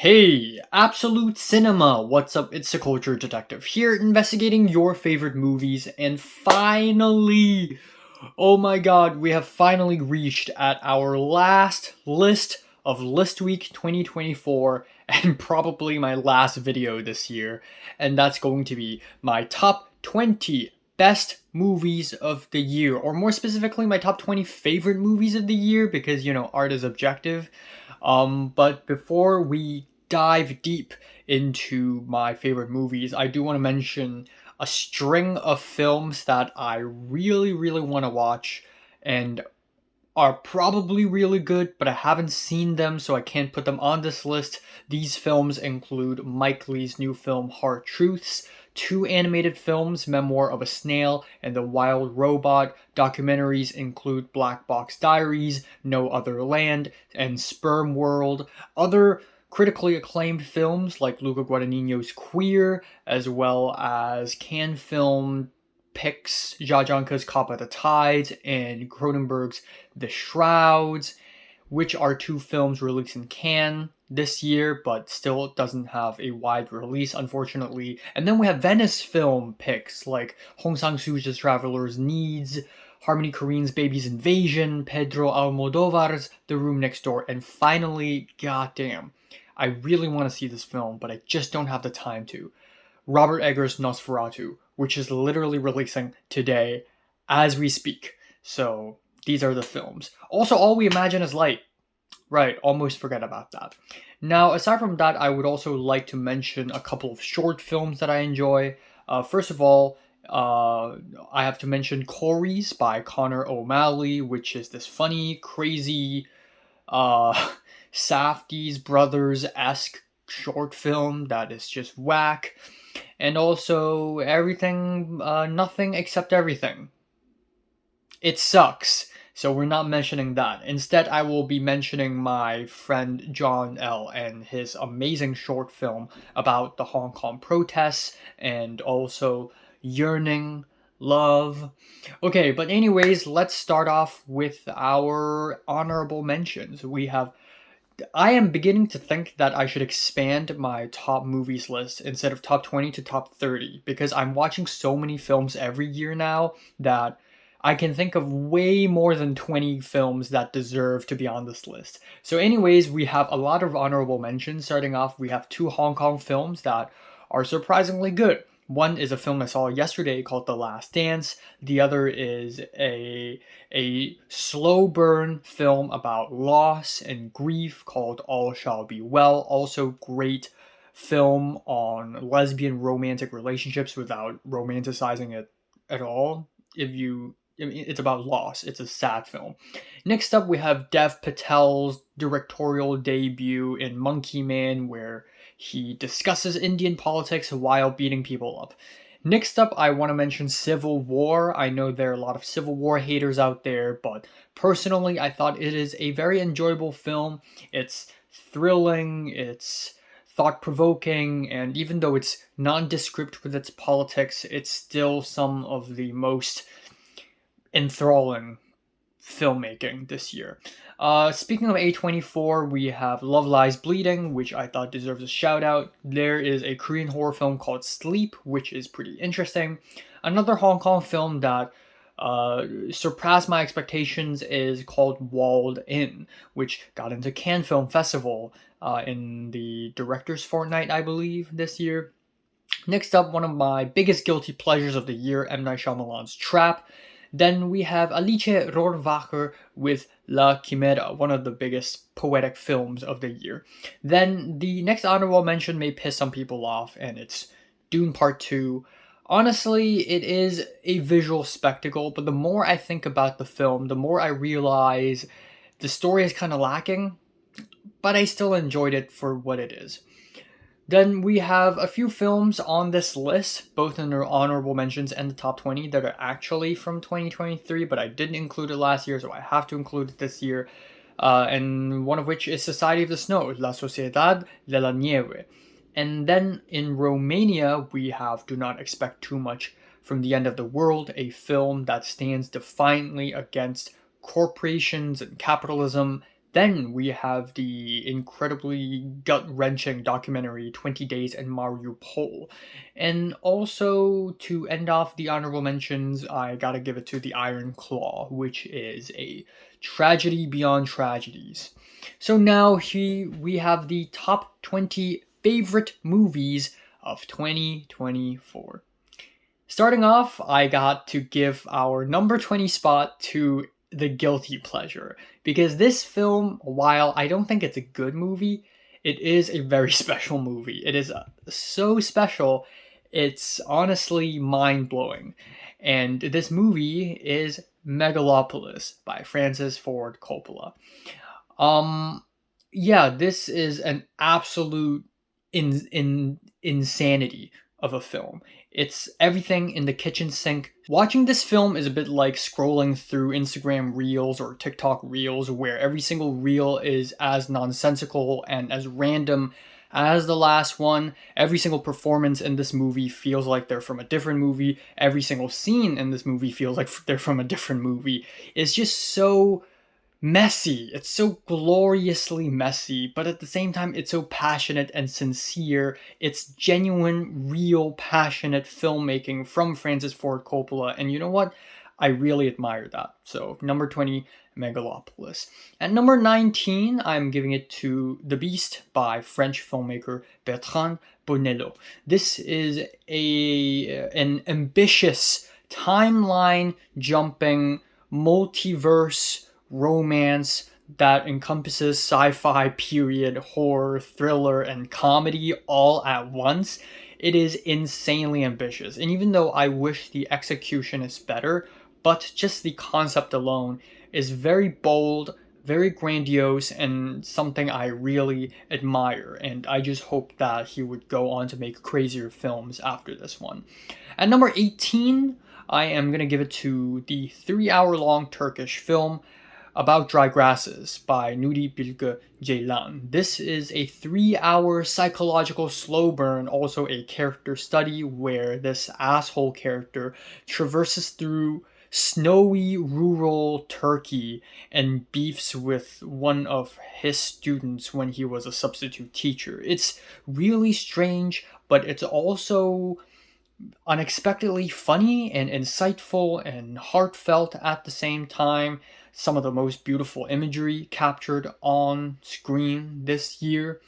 Hey, Absolute Cinema! What's up? It's the Culture Detective here, investigating your favorite movies, and finally, oh my god, we have finally reached at our last list of List Week 2024, and probably my last video this year, and that's going to be my top 20 best movies of the year, or more specifically, my top 20 favorite movies of the year, because, art is objective. But before we dive deep into my favorite movies, I do want to mention a string of films that I really, really want to watch and are probably really good, but I haven't seen them, so I can't put them on this list. These films include Mike Leigh's new film Hard Truths, two animated films, Memoir of a Snail and The Wild Robot. Documentaries include Black Box Diaries, No Other Land, and Sperm World. Other critically acclaimed films like Luca Guadagnino's Queer, as well as Cannes Film picks Jajanka's Cop at the Tides and Cronenberg's The Shrouds, which are two films released in Cannes this year, but still doesn't have a wide release, unfortunately. And then we have Venice film picks like Hong Sang-soo's Traveler's Needs, Harmony Korine's Baby's Invasion, Pedro Almodovar's The Room Next Door, and finally, goddamn, I really want to see this film, but I just don't have the time to. Robert Eggers' Nosferatu, which is literally releasing today as we speak. So these are the films. Also, All We Imagine Is Light. Right, almost forget about that. Now, aside from that, I would also like to mention a couple of short films that I enjoy. First of all, I have to mention Corey's by Connor O'Malley, which is this funny, crazy, Safdie's Brothers-esque short film that is just whack. And also Everything, Nothing Except Everything. It sucks, so we're not mentioning that. Instead, I will be mentioning my friend John L. and his amazing short film about the Hong Kong protests and also yearning, love. Okay, but anyways, let's start off with our honorable mentions. I am beginning to think that I should expand my top movies list instead of top 20 to top 30 because I'm watching so many films every year now that I can think of way more than 20 films that deserve to be on this list. So anyways, we have a lot of honorable mentions. Starting off, we have two Hong Kong films that are surprisingly good. One is a film I saw yesterday called The Last Dance. The other is a slow burn film about loss and grief called All Shall Be Well. Also great film on lesbian romantic relationships without romanticizing it at all. It's about loss. It's a sad film. Next up, we have Dev Patel's directorial debut in Monkey Man, where he discusses Indian politics while beating people up. Next up, I want to mention Civil War. I know there are a lot of Civil War haters out there, but personally, I thought it is a very enjoyable film. It's thrilling, it's thought-provoking, and even though it's nondescript with its politics, it's still some of the most enthralling filmmaking this year. Speaking of A24, we have Love Lies Bleeding, which I thought deserves a shout out. There is a Korean horror film called Sleep, which is pretty interesting. Another Hong Kong film that surpassed my expectations is called Walled In, which got into Cannes Film Festival in the Director's Fortnight, I believe, this year. Next up, one of my biggest guilty pleasures of the year, M. Night Shyamalan's Trap. Then we have Alice Rohrwacher with La Chimera, one of the biggest poetic films of the year. Then the next honorable mention may piss some people off, and it's Dune Part 2. Honestly, it is a visual spectacle, but the more I think about the film, the more I realize the story is kind of lacking, but I still enjoyed it for what it is. Then we have a few films on this list, both in their honorable mentions and the top 20, that are actually from 2023, but I didn't include it last year, so I have to include it this year. And one of which is Society of the Snow, La Sociedad de la Nieve. And then in Romania, we have Do Not Expect Too Much from the End of the World, a film that stands defiantly against corporations and capitalism, Then we have the incredibly gut-wrenching documentary 20 Days in Mariupol. And also, to end off the honorable mentions, I gotta give it to The Iron Claw, which is a tragedy beyond tragedies. So now we have the top 20 favorite movies of 2024. Starting off, I got to give our number 20 spot to The Guilty Pleasure, because this film, while I don't think it's a good movie, it is a very special movie. It is so special, it's honestly mind-blowing. And this movie is Megalopolis by Francis Ford Coppola. Yeah, this is an absolute insanity of a film. It's everything in the kitchen sink. Watching this film is a bit like scrolling through Instagram Reels or TikTok Reels, where every single reel is as nonsensical and as random as the last one. Every single performance in this movie feels like they're from a different movie. Every single scene in this movie feels like they're from a different movie. It's just so messy. It's so gloriously messy, but at the same time, it's so passionate and sincere. It's genuine, real, passionate filmmaking from Francis Ford Coppola, and you know what? I really admire that. So, number 20, Megalopolis. At number 19, I'm giving it to The Beast by French filmmaker Bertrand Bonello. This is an ambitious, timeline-jumping, multiverse romance that encompasses sci-fi, period, horror, thriller, and comedy all at once. It is insanely ambitious, and even though I wish the execution is better, but just the concept alone is very bold, very grandiose, and something I really admire, and I just hope that he would go on to make crazier films after this one. At number 18, I am going to give it to the 3-hour-long Turkish film About Dry Grasses by Nuri Bilge Ceylan. This is a 3-hour psychological slow burn, also a character study where this asshole character traverses through snowy rural Turkey and beefs with one of his students when he was a substitute teacher. It's really strange, but it's also unexpectedly funny and insightful and heartfelt at the same time. Some of the most beautiful imagery captured on screen this year.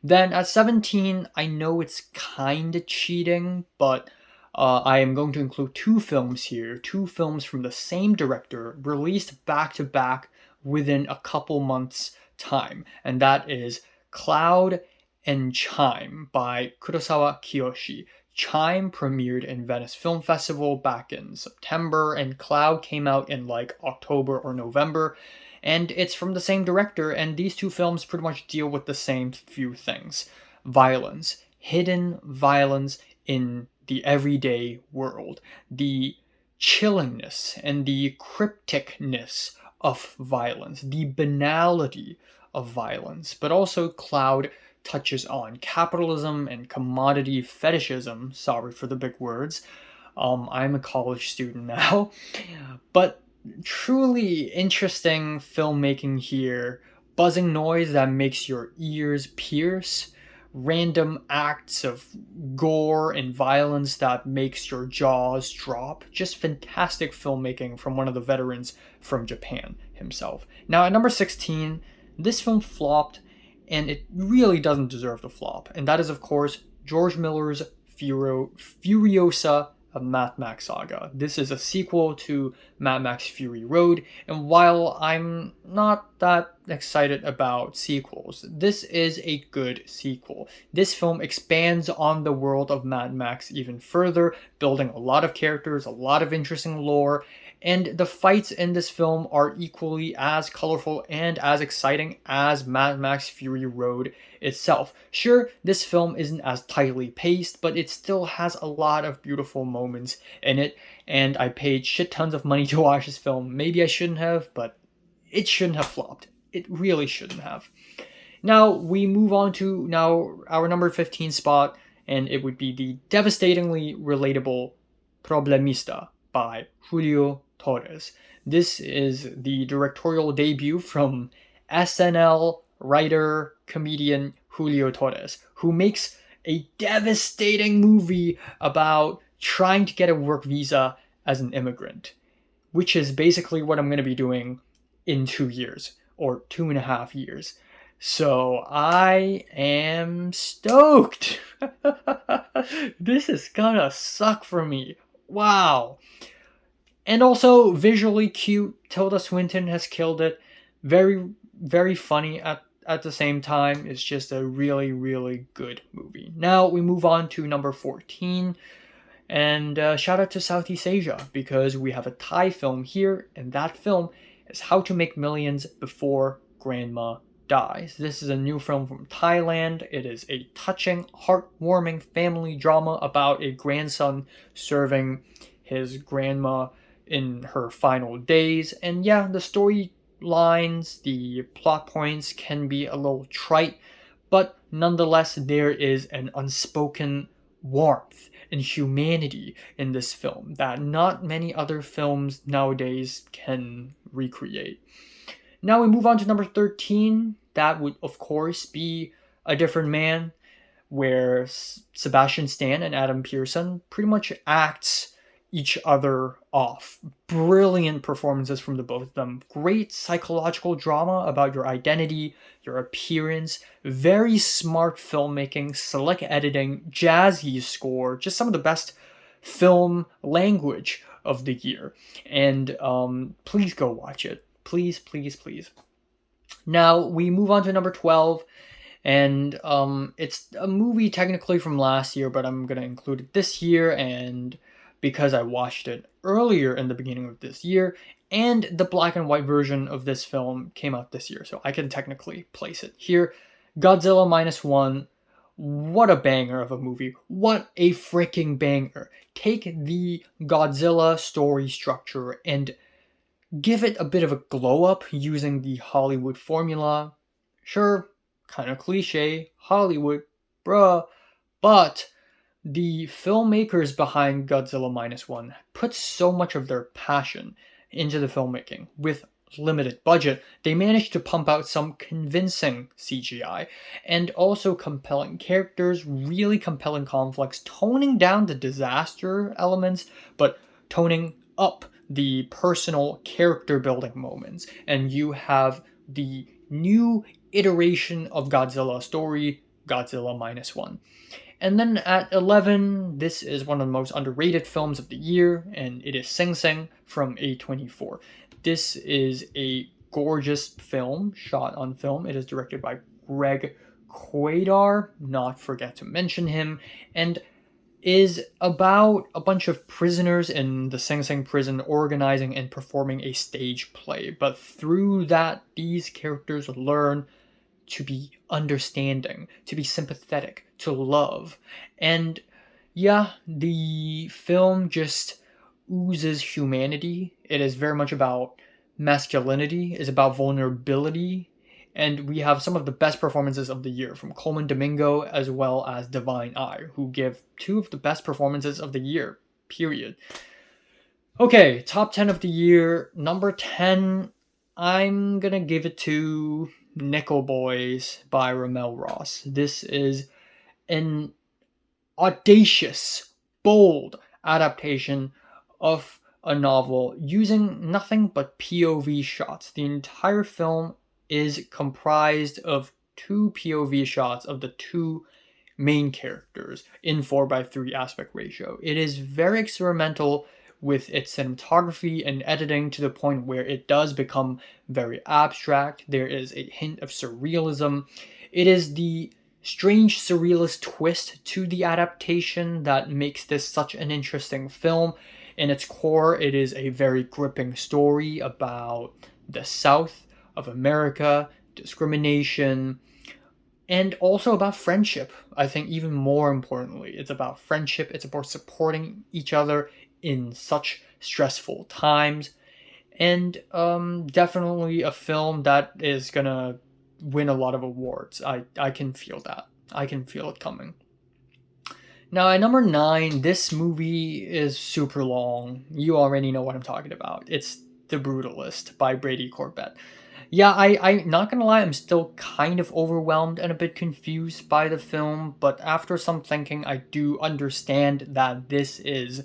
Then at 17, I know it's kind of cheating, but I am going to include 2 films here, 2 films from the same director, released back to back within a couple months' time, and that is Cloud and Chime by Kurosawa Kiyoshi. Chime premiered in Venice Film Festival back in September, and Cloud came out in like October or November, and it's from the same director, and these 2 films pretty much deal with the same few things. Violence, hidden violence in the everyday world, the chillingness and the crypticness of violence, the banality of violence, but also Cloud touches on capitalism and commodity fetishism. Sorry for the big words. I'm a college student now. But truly interesting filmmaking here. Buzzing noise that makes your ears pierce. Random acts of gore and violence that makes your jaws drop. Just fantastic filmmaking from one of the veterans from Japan himself. Now at number 16, this film flopped, and it really doesn't deserve to flop. And that is, of course, George Miller's Furiosa, a Mad Max saga. This is a sequel to Mad Max Fury Road, and while I'm not that excited about sequels, this is a good sequel. This film expands on the world of Mad Max even further, building a lot of characters, a lot of interesting lore, and the fights in this film are equally as colorful and as exciting as Mad Max Fury Road itself. Sure, this film isn't as tightly paced, but it still has a lot of beautiful moments in it, and I paid shit tons of money to watch this film. Maybe I shouldn't have, but it shouldn't have flopped. It really shouldn't have. Now, we move on to our number 15 spot, and it would be the devastatingly relatable Problemista by Julio Torres. This is the directorial debut from SNL writer, comedian Julio Torres, who makes a devastating movie about trying to get a work visa as an immigrant, which is basically what I'm going to be doing in 2 years or 2.5 years. So I am stoked. This is gonna suck for me. Wow. And also visually cute. Tilda Swinton has killed it. Very, very funny at the same time. It's just a really, really good movie. Now we move on to number 14. And shout out to Southeast Asia, because we have a Thai film here, and that film is How to Make Millions Before Grandma Dies. This is a new film from Thailand. It is a touching, heartwarming family drama about a grandson serving his grandma in her final days. And yeah, the storylines, the plot points can be a little trite, but nonetheless, there is an unspoken warmth and humanity in this film that not many other films nowadays can recreate. Now we move on to number 13. That would, of course, be A Different Man, where Sebastian Stan and Adam Pearson pretty much act each other off. Brilliant performances from the both of them. Great psychological drama about your identity, your appearance, very smart filmmaking, slick editing, jazzy score, just some of the best film language of the year. And please go watch it. Please, please, please. Now we move on to number 12, and it's a movie technically from last year, but I'm going to include it this year, and because I watched it earlier in the beginning of this year, and the black and white version of this film came out this year, so I can technically place it here. Godzilla -1, what a banger of a movie. What a freaking banger. Take the Godzilla story structure and give it a bit of a glow up using the Hollywood formula. Sure, kind of cliche, Hollywood, bruh, but the filmmakers behind Godzilla -1 put so much of their passion into the filmmaking. With limited budget, they managed to pump out some convincing CGI and also compelling characters, really compelling conflicts, toning down the disaster elements, but toning up the personal character building moments. And you have the new iteration of Godzilla story, Godzilla -1. And then at 11, this is one of the most underrated films of the year, and it is Sing Sing from A24. This is a gorgeous film, shot on film. It is directed by Greg Quaidar, not forget to mention him, and is about a bunch of prisoners in the Sing Sing prison organizing and performing a stage play. But through that, these characters learn to be understanding, to be sympathetic, to love. And yeah, the film just oozes humanity. It is very much about masculinity, it's about vulnerability, and we have some of the best performances of the year from Coleman Domingo as well as Divine Eye, who give two of the best performances of the year, period. Okay, top 10 of the year. Number 10, I'm gonna give it to Nickel Boys by Ramel Ross. This is an audacious, bold adaptation of a novel using nothing but POV shots. The entire film is comprised of 2 POV shots of the 2 main characters in 4:3 aspect ratio. It is very experimental with its cinematography and editing to the point where it does become very abstract. There is a hint of surrealism. It is the strange surrealist twist to the adaptation that makes this such an interesting film. In its core, it is a very gripping story about the South of America, discrimination, and also about friendship. I think even more importantly, it's about friendship. It's about supporting each other in such stressful times. And definitely a film that is gonna win a lot of awards. I can feel that. I can feel it coming. Now at number 9, this movie is super long. You already know what I'm talking about. It's The Brutalist by Brady Corbet. Yeah, I'm not gonna lie, I'm still kind of overwhelmed and a bit confused by the film, but after some thinking, I do understand that this is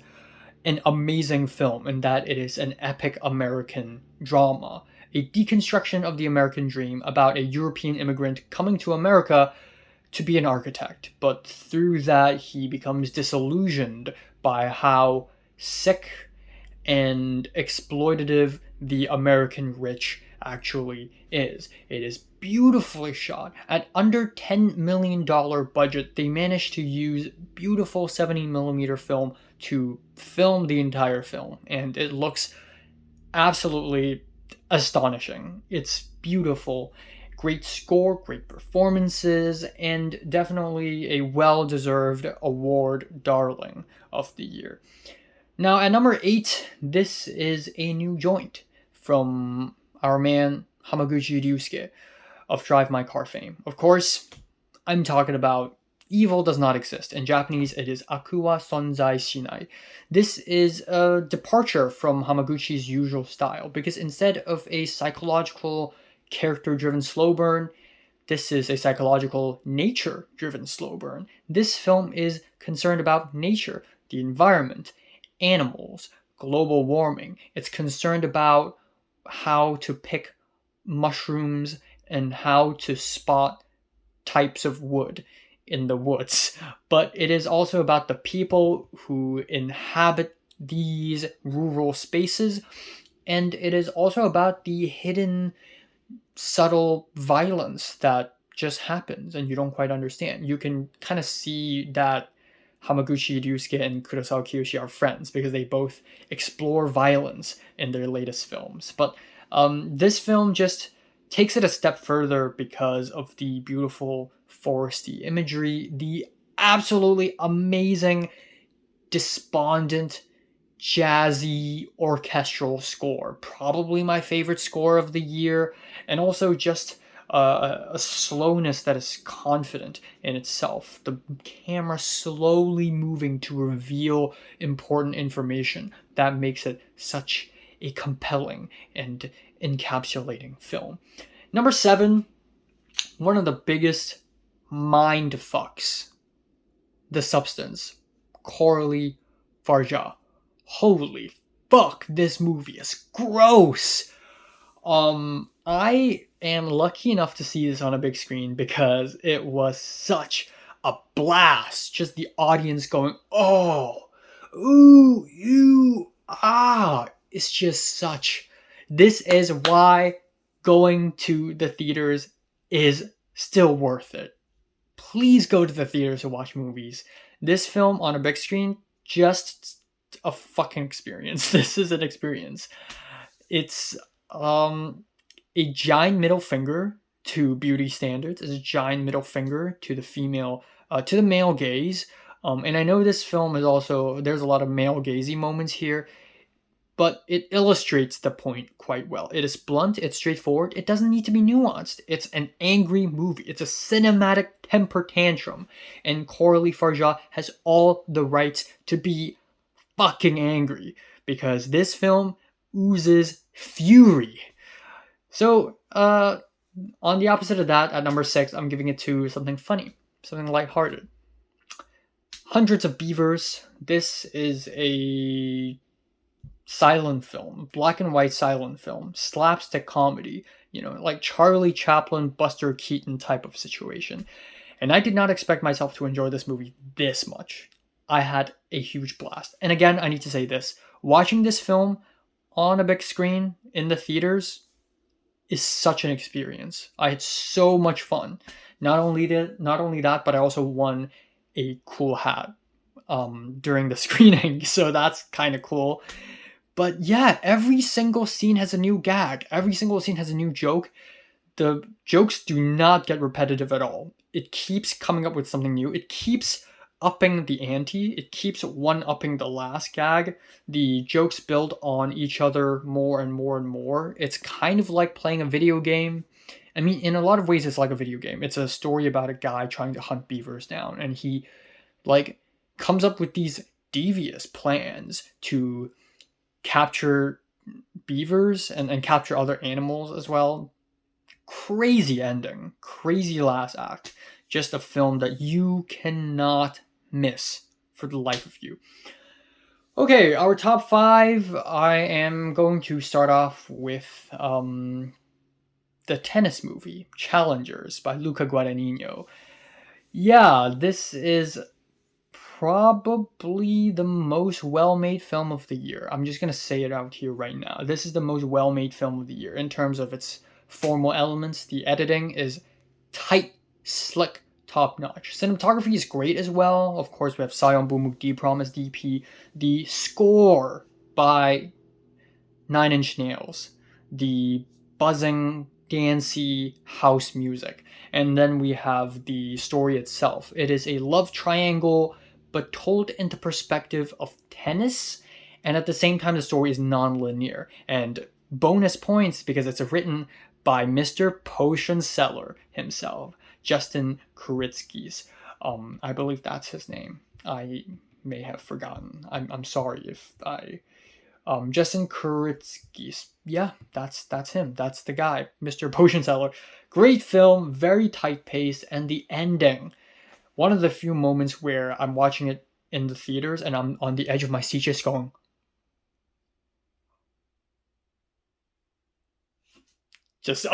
an amazing film and that it is an epic American drama. A deconstruction of the American dream about a European immigrant coming to America to be an architect, but through that, he becomes disillusioned by how sick and exploitative the American rich actually is. It is beautifully shot. At under $10 million budget, they managed to use beautiful 70mm film to film the entire film, and it looks absolutely astonishing. It's beautiful. Great score, great performances, and definitely a well deserved award darling of the year. Now, at number 8, this is a new joint from our man Hamaguchi Ryusuke of Drive My Car fame. Of course, I'm talking about Evil Does Not Exist. In Japanese, it is Aku wa Sonzai Shinai. This is a departure from Hamaguchi's usual style because instead of a psychological, character-driven slow burn, this is a psychological, nature-driven slow burn. This film is concerned about nature, the environment, animals, global warming. It's concerned about how to pick mushrooms and how to spot types of wood in the woods. But it is also about the people who inhabit these rural spaces, and it is also about the hidden, subtle violence that just happens and you don't quite understand. You can kind of see that Hamaguchi Ryusuke and Kurosawa Kiyoshi are friends because they both explore violence in their latest films. But this film just takes it a step further because of the beautiful foresty imagery, the absolutely amazing, despondent, jazzy orchestral score. Probably my favorite score of the year, and also just a slowness that is confident in itself. The camera slowly moving to reveal important information that makes it such a compelling and encapsulating film. Number 7, one of the biggest mind fucks. The Substance. Corley Farja. Holy fuck, this movie is gross. I am lucky enough to see this on a big screen because it was such a blast. Just the audience going, oh, ooh, you, ah. It's just such. This is why going to the theaters is still worth it. Please go to the theaters to watch movies. This film on a big screen, just a fucking experience. This is an experience. It's a giant middle finger to beauty standards. It's a giant middle finger to the female, to the male gaze. And I know this film is also, there's a lot of male gazy moments here, but it illustrates the point quite well. It is blunt, it's straightforward, it doesn't need to be nuanced. It's an angry movie. It's a cinematic temper tantrum. And Corley Farja has all the rights to be fucking angry because this film oozes fury. So, on the opposite of that, at number 6, I'm giving it to something funny, something lighthearted. Hundreds of Beavers. This is a silent film, black and white silent film, slapstick comedy, like Charlie Chaplin, Buster Keaton type of situation. And I did not expect myself to enjoy this movie this much. I had a huge blast. And again, I need to say this. Watching this film on a big screen in the theaters is such an experience. I had so much fun. Not only that, but I also won a cool hat during the screening. So that's kind of cool. But yeah, every single scene has a new gag. Every single scene has a new joke. The jokes do not get repetitive at all. It keeps coming up with something new. It keeps upping the ante. It keeps one-upping the last gag. The jokes build on each other more and more and more. It's kind of like playing a video game. I mean, in a lot of ways, it's like a video game. It's a story about a guy trying to hunt beavers down. And he, comes up with these devious plans to capture beavers and capture other animals as well. crazy ending, crazy last act. Just a film that you cannot miss for the life of you. Okay, our top 5. I am going to start off with the tennis movie, Challengers by Luca Guadagnino. Yeah, this is probably the most well-made film of the year. I'm just going to say it out here right now. This is the most well-made film of the year in terms of its formal elements. The editing is tight, slick, top-notch. Cinematography is great as well. Of course, we have Sion Bumuk-Diprom as DP. The score by Nine Inch Nails. The buzzing, dancey house music. And then we have the story itself. It is a love triangle, but told into perspective of tennis, and at the same time the story is non-linear. And bonus points because it's written by Mr. Potion Seller himself, Justin Kuritsky's. I believe that's his name. I may have forgotten. I'm sorry if I... Justin Kuritsky's. Yeah, that's him. That's the guy, Mr. Potion Seller. Great film, very tight pace, and the ending. One of the few moments where I'm watching it in the theaters and I'm on the edge of my seat just going, just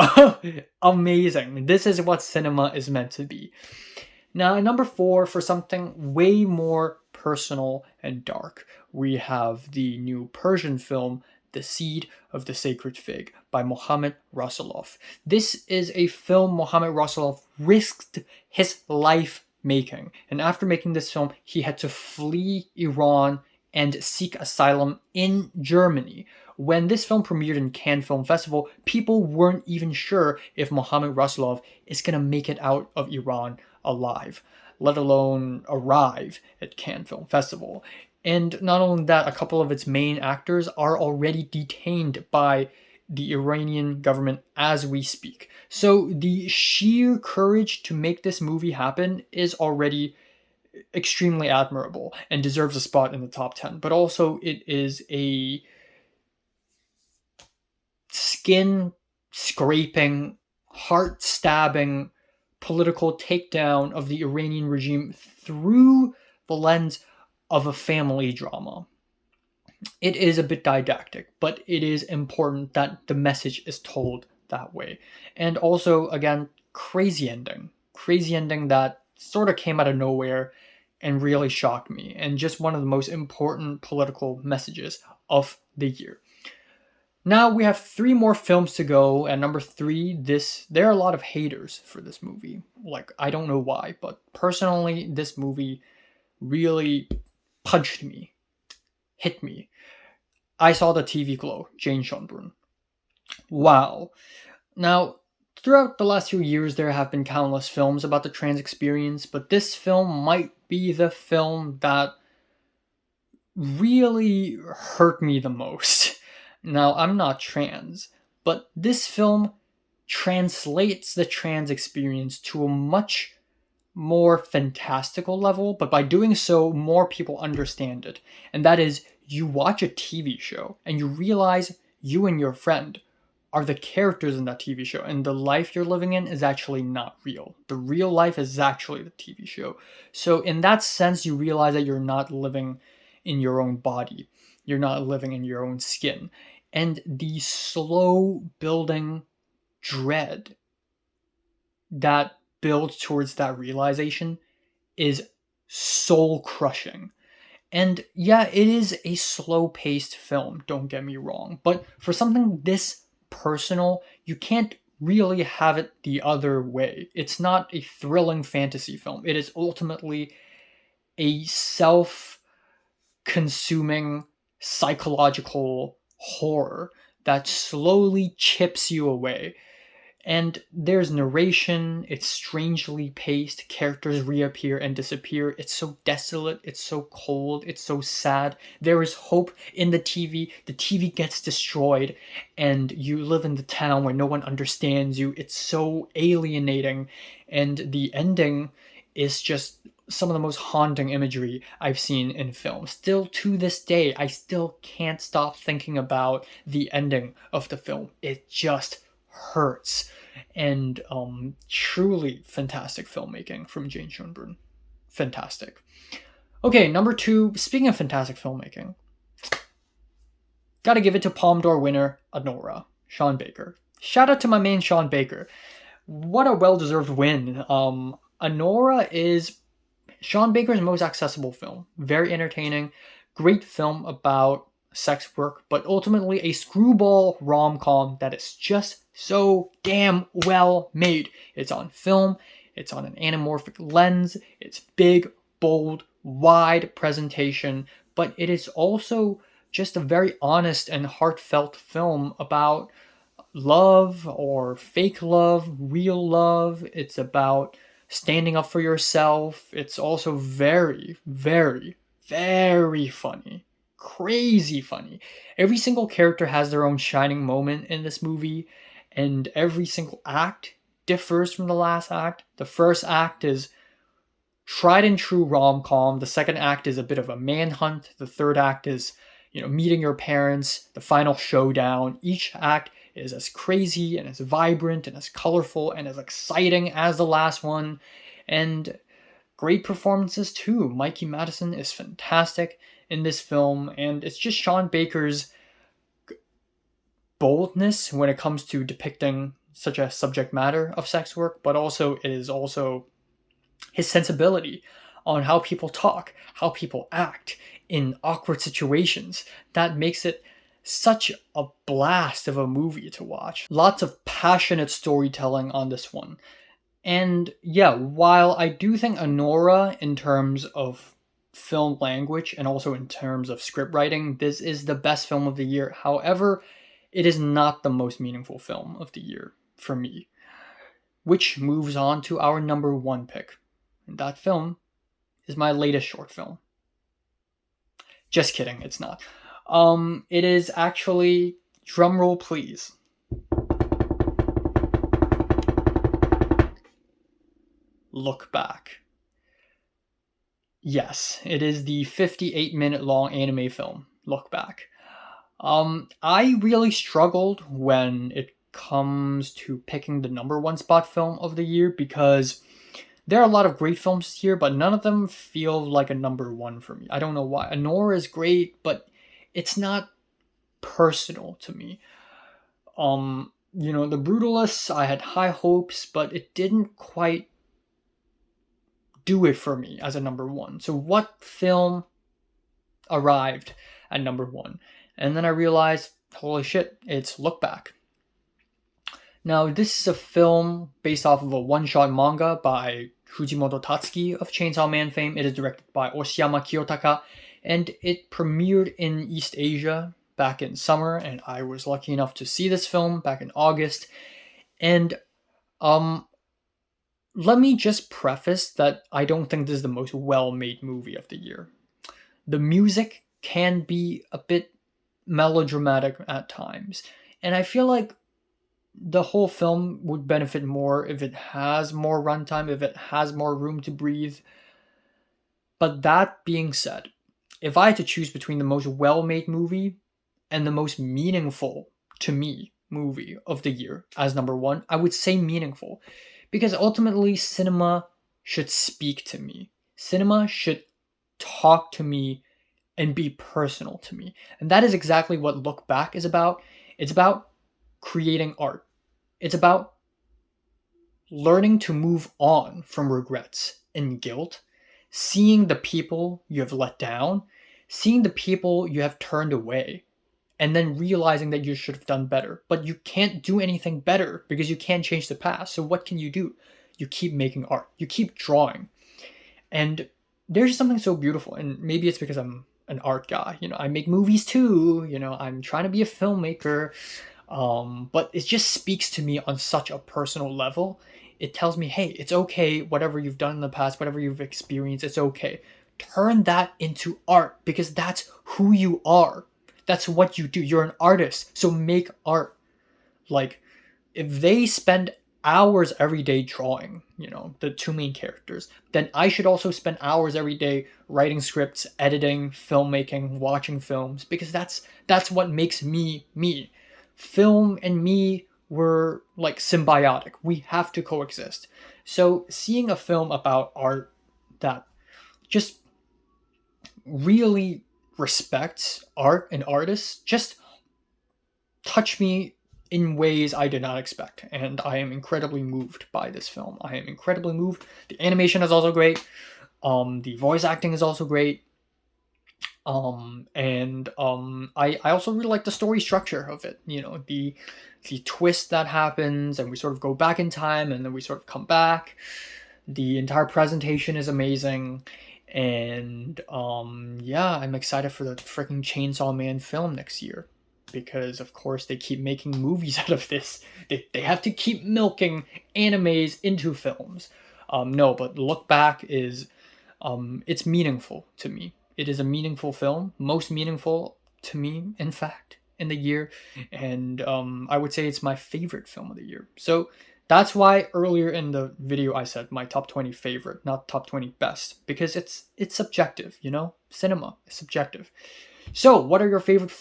amazing. This is what cinema is meant to be. Now, at number 4, for something way more personal and dark, we have the new Persian film, The Seed of the Sacred Fig by Mohammad Rasulov. This is a film Mohammad Rasulov risked his life making. And after making this film, he had to flee Iran and seek asylum in Germany. When this film premiered in Cannes Film Festival, people weren't even sure if Mohammad Rasulov is going to make it out of Iran alive, let alone arrive at Cannes Film Festival. And not only that, a couple of its main actors are already detained by the Iranian government as we speak. So the sheer courage to make this movie happen is already extremely admirable and deserves a spot in the top 10. But also it is a skin-scraping, heart-stabbing political takedown of the Iranian regime through the lens of a family drama. It is a bit didactic, but it is important that the message is told that way. And also, again, crazy ending that sort of came out of nowhere and really shocked me, and just one of the most important political messages of the year. Now we have 3 more films to go. At number 3, there are a lot of haters for this movie. Like, I don't know why, but personally, this movie really punched me, hit me. I saw the TV Glow, Jane Schönbrunn. Wow. Now, throughout the last few years, there have been countless films about the trans experience, but this film might be the film that really hurt me the most. Now, I'm not trans, but this film translates the trans experience to a much more fantastical level, but by doing so, more people understand it. And that is, you watch a TV show and you realize you and your friend are the characters in that TV show, and the life you're living in is actually not real. The real life is actually the TV show. So in that sense, you realize that you're not living in your own body. You're not living in your own skin. And the slow building dread that builds towards that realization is soul-crushing. And yeah, it is a slow-paced film, don't get me wrong. But for something this personal, you can't really have it the other way. It's not a thrilling fantasy film. It is ultimately a self-consuming psychological horror that slowly chips you away. And there's narration, it's strangely paced, characters reappear and disappear, it's so desolate, it's so cold, it's so sad. There is hope in the TV gets destroyed, and you live in the town where no one understands you. It's so alienating, and the ending is just some of the most haunting imagery I've seen in film. Still to this day, I still can't stop thinking about the ending of the film. It just hurts. and truly fantastic filmmaking from Jane Schoenbrun. Fantastic. Okay, number 2, speaking of fantastic filmmaking, gotta give it to Palme d'Or winner, Anora, Sean Baker. Shout out to my man Sean Baker. What a well-deserved win. Anora is Sean Baker's most accessible film. Very entertaining. Great film about sex work, but ultimately a screwball rom-com that is just so damn well made. It's on film. It's on an anamorphic lens. It's big, bold, wide presentation, but it is also just a very honest and heartfelt film about love or fake love, real love. It's about standing up for yourself. It's also very, very, very funny. Crazy funny. Every single character has their own shining moment in this movie, and every single act differs from the last act. The first act is tried and true rom-com. The second act is a bit of a manhunt. The third act is, meeting your parents, the final showdown. Each act is as crazy and as vibrant and as colorful and as exciting as the last one. And great performances too. Mikey Madison is fantastic in this film, and it's just Sean Baker's boldness when it comes to depicting such a subject matter of sex work, but also it is also his sensibility on how people talk, how people act in awkward situations that makes it such a blast of a movie to watch. Lots of passionate storytelling on this one. And yeah, while I do think Anora, in terms of film language and also in terms of script writing, this is the best film of the year. However, it is not the most meaningful film of the year for me, which moves on to our number 1 pick. And that film is my latest short film. Just kidding, it's not. It is actually, drumroll please, Look Back. Yes, it is the 58-minute long anime film, Look Back. I really struggled when it comes to picking the number 1 spot film of the year, because there are a lot of great films here, but none of them feel like a number 1 for me. I don't know why. Anora is great, but it's not personal to me. The Brutalists, I had high hopes, but it didn't quite do it for me as a number 1. So what film arrived at number 1? And then I realized, holy shit, it's Look Back. Now, this is a film based off of a one-shot manga by Fujimoto Tatsuki of Chainsaw Man fame. It is directed by Oshiyama Kiyotaka, and it premiered in East Asia back in summer, and I was lucky enough to see this film back in August. And let me just preface that I don't think this is the most well-made movie of the year. The music can be a bit melodramatic at times, and I feel like the whole film would benefit more if it has more runtime, if it has more room to breathe. But that being said, if I had to choose between the most well-made movie and the most meaningful, to me, movie of the year as number 1, I would say meaningful. Because ultimately, cinema should speak to me. Cinema should talk to me and be personal to me. And that is exactly what Look Back is about. It's about creating art. It's about learning to move on from regrets and guilt, seeing the people you have let down, seeing the people you have turned away, and then realizing that you should have done better. But you can't do anything better because you can't change the past. So what can you do? You keep making art. You keep drawing. And there's something so beautiful. And maybe it's because I'm an art guy. I make movies too. I'm trying to be a filmmaker. But it just speaks to me on such a personal level. It tells me, hey, it's okay. Whatever you've done in the past, whatever you've experienced, it's okay. Turn that into art, because that's who you are. That's what you do. You're an artist, so make art. Like, if they spend hours every day drawing, the 2 main characters, then I should also spend hours every day writing scripts, editing, filmmaking, watching films, because that's what makes me me. Film and me we're like symbiotic. We have to coexist. So seeing a film about art that just really respects art and artists just touched me in ways I did not expect, and I am incredibly moved by this film. I am incredibly moved. The animation is also great. The voice acting is also great. I also really like the story structure of it. You know, the twist that happens, and we sort of go back in time, and then we sort of come back. The entire presentation is amazing, and yeah, I'm excited for the freaking Chainsaw Man film next year, because of course they keep making movies out of this. They have to keep milking animes into films. No, but Look Back is it's meaningful to me. It is a meaningful film, most meaningful to me, in fact, in the year, and I would say it's my favorite film of the year. So that's why earlier in the video I said my top 20 favorite, not top 20 best, because it's subjective, you know? Cinema is subjective. So, what are your favorite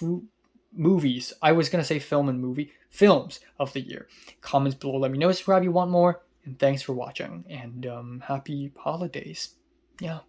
movies? I was gonna say film and movie. Films of the year. Comments below, let me know, subscribe if you want more, and thanks for watching, and happy holidays. Yeah.